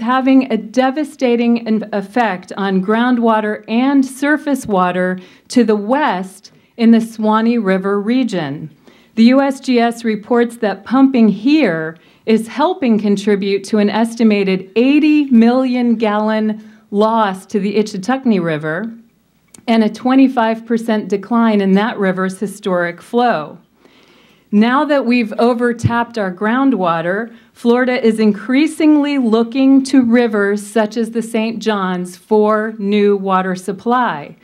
having a devastating effect on groundwater and surface water to the west in the Swanee River region. The USGS reports that pumping here is helping contribute to an estimated 80 million gallon loss to the Ichetucknee River and a 25% decline in that river's historic flow. Now that we've overtapped our groundwater, Florida is increasingly looking to rivers such as the St. Johns for new water supply.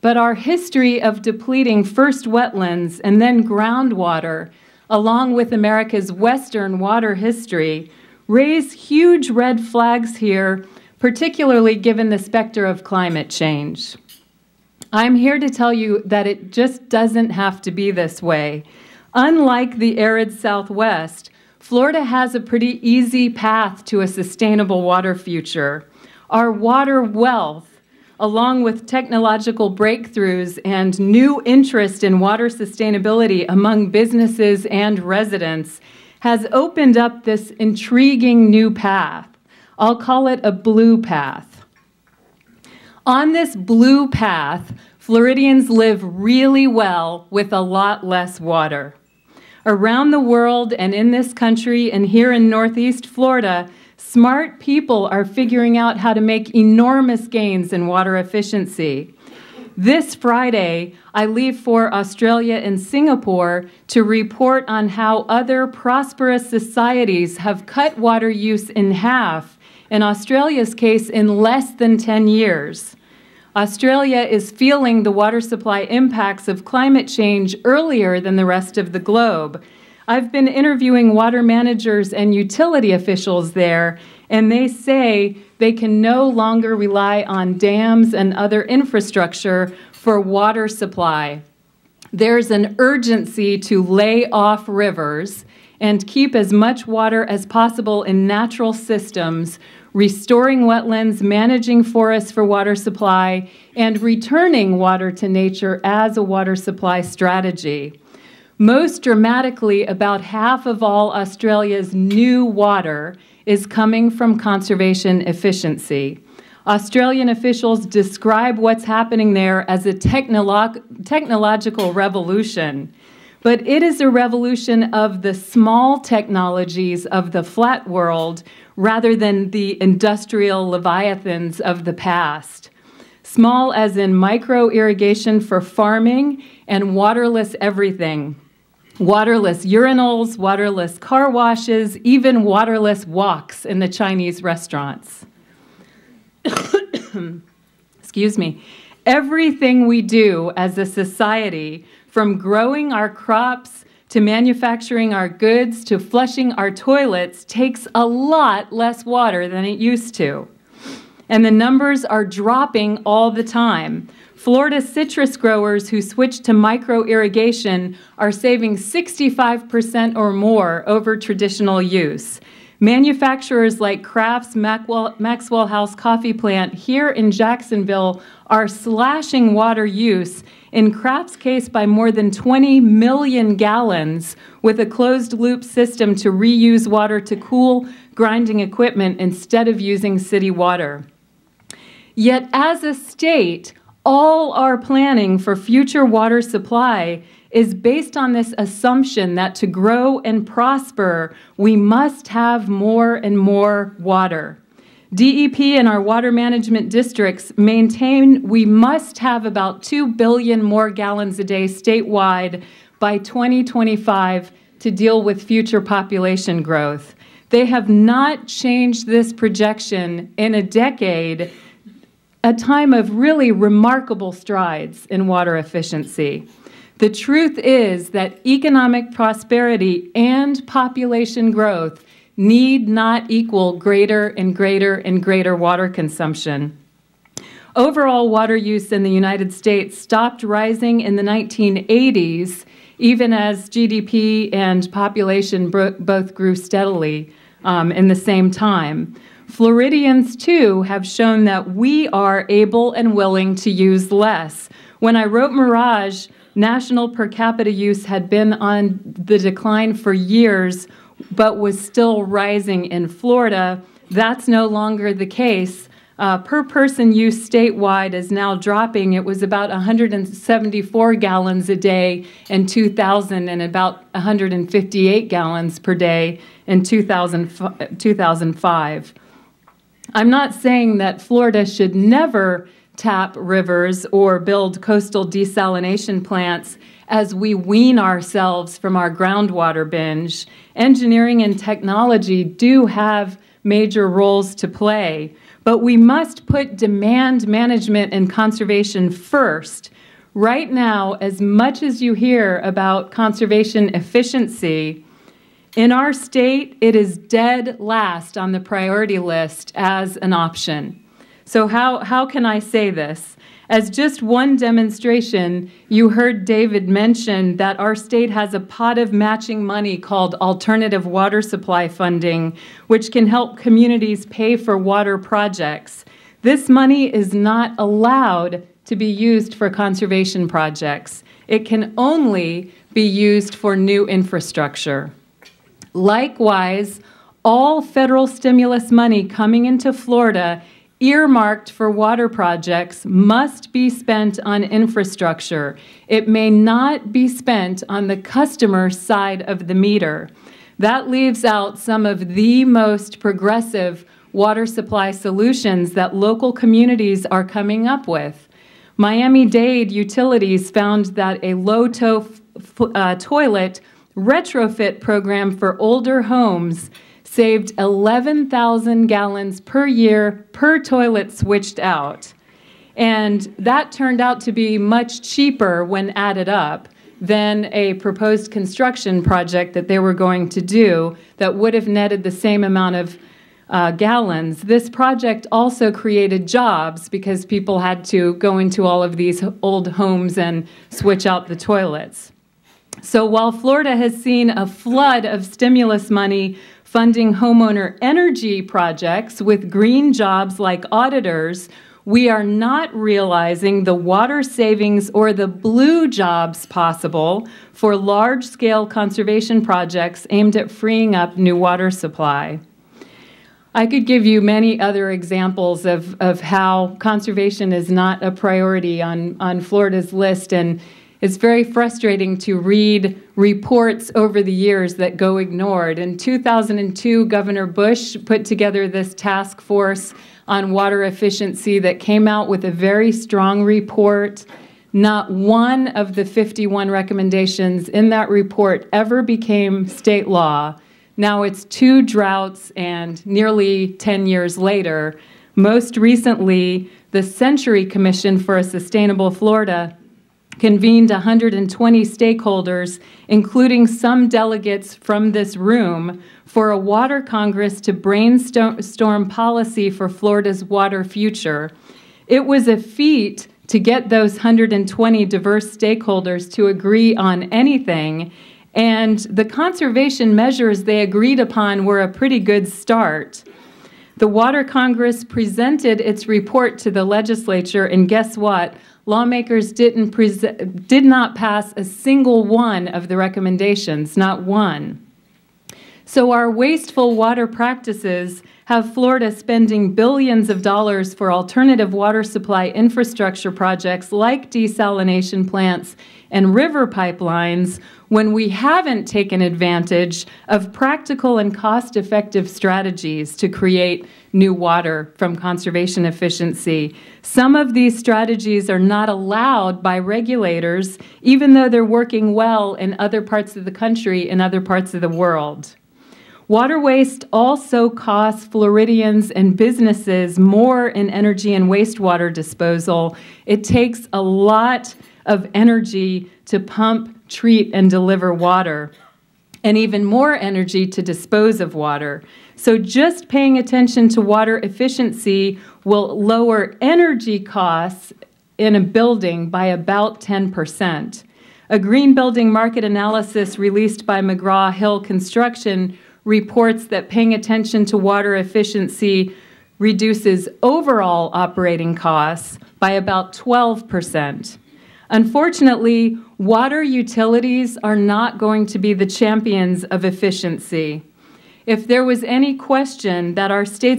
But our history of depleting first wetlands and then groundwater, along with America's Western water history, raise huge red flags here, particularly given the specter of climate change. I'm here to tell you that it just doesn't have to be this way. Unlike the arid Southwest, Florida has a pretty easy path to a sustainable water future. Our water wealth, along with technological breakthroughs and new interest in water sustainability among businesses and residents, has opened up this intriguing new path. I'll call it a blue path. On this blue path, Floridians live really well with a lot less water. Around the world and in this country and here in Northeast Florida, smart people are figuring out how to make enormous gains in water efficiency. This Friday, I leave for Australia and Singapore to report on how other prosperous societies have cut water use in half, in Australia's case, in less than 10 years. Australia is feeling the water supply impacts of climate change earlier than the rest of the globe. I've been interviewing water managers and utility officials there, and they say they can no longer rely on dams and other infrastructure for water supply. There's an urgency to lay off rivers and keep as much water as possible in natural systems, restoring wetlands, managing forests for water supply, and returning water to nature as a water supply strategy. Most dramatically, about half of all Australia's new water is coming from conservation efficiency. Australian officials describe what's happening there as a technological revolution. But it is a revolution of the small technologies of the flat world rather than the industrial leviathans of the past. Small as in micro-irrigation for farming and waterless everything. Waterless urinals, waterless car washes, even waterless walks in the Chinese restaurants. Excuse me. Everything we do as a society, from growing our crops to manufacturing our goods to flushing our toilets, takes a lot less water than it used to. And the numbers are dropping all the time. Florida citrus growers who switched to micro-irrigation are saving 65% or more over traditional use. Manufacturers like Kraft's Maxwell House coffee plant here in Jacksonville are slashing water use, in Kraft's case by more than 20 million gallons, with a closed-loop system to reuse water to cool grinding equipment instead of using city water. Yet as a state, all our planning for future water supply is based on this assumption that to grow and prosper, we must have more and more water. DEP and our water management districts maintain we must have about 2 billion more gallons a day statewide by 2025 to deal with future population growth. They have not changed this projection in a decade, a time of really remarkable strides in water efficiency. The truth is that economic prosperity and population growth need not equal greater and greater and greater water consumption. Overall water use in the United States stopped rising in the 1980s, even as GDP and population both grew steadily in the same time. Floridians, too, have shown that we are able and willing to use less. When I wrote Mirage, national per capita use had been on the decline for years, but was still rising in Florida. That's no longer the case. Per person use statewide is now dropping. It was about 174 gallons a day in 2000 and about 158 gallons per day in 2005. I'm not saying that Florida should never tap rivers or build coastal desalination plants as we wean ourselves from our groundwater binge. Engineering and technology do have major roles to play, but we must put demand management and conservation first. Right now, as much as you hear about conservation efficiency, in our state, it is dead last on the priority list as an option. So how can I say this? As just one demonstration, you heard David mention that our state has a pot of matching money called alternative water supply funding, which can help communities pay for water projects. This money is not allowed to be used for conservation projects. It can only be used for new infrastructure. Likewise, all federal stimulus money coming into Florida earmarked for water projects must be spent on infrastructure. It may not be spent on the customer side of the meter. That leaves out some of the most progressive water supply solutions that local communities are coming up with. Miami-Dade Utilities found that a low-tow toilet retrofit program for older homes saved 11,000 gallons per year per toilet switched out. And that turned out to be much cheaper when added up than a proposed construction project that they were going to do that would have netted the same amount of gallons. This project also created jobs because people had to go into all of these old homes and switch out the toilets. So while Florida has seen a flood of stimulus money funding homeowner energy projects with green jobs like auditors, we are not realizing the water savings or the blue jobs possible for large-scale conservation projects aimed at freeing up new water supply. I could give you many other examples of how conservation is not a priority on Florida's list, and it's very frustrating to read reports over the years that go ignored. In 2002, Governor Bush put together this task force on water efficiency that came out with a very strong report. Not one of the 51 recommendations in that report ever became state law. Now it's 2 droughts and nearly 10 years later. Most recently, the Century Commission for a Sustainable Florida convened 120 stakeholders, including some delegates from this room, for a water congress to brainstorm policy for Florida's water future. It was a feat to get those 120 diverse stakeholders to agree on anything, and the conservation measures they agreed upon were a pretty good start. The Water Congress presented its report to the legislature, and guess what? Lawmakers did not pass a single one of the recommendations, not one. So our wasteful water practices have Florida spending billions of dollars for alternative water supply infrastructure projects like desalination plants and river pipelines when we haven't taken advantage of practical and cost-effective strategies to create new water from conservation efficiency. Some of these strategies are not allowed by regulators, even though they're working well in other parts of the country and other parts of the world. Water waste also costs Floridians and businesses more in energy and wastewater disposal. It takes a lot of energy to pump, treat, and deliver water, and even more energy to dispose of water. So just paying attention to water efficiency will lower energy costs in a building by about 10%. A green building market analysis released by McGraw-Hill Construction reports that paying attention to water efficiency reduces overall operating costs by about 12%. Unfortunately, water utilities are not going to be the champions of efficiency. If there was any question that our state's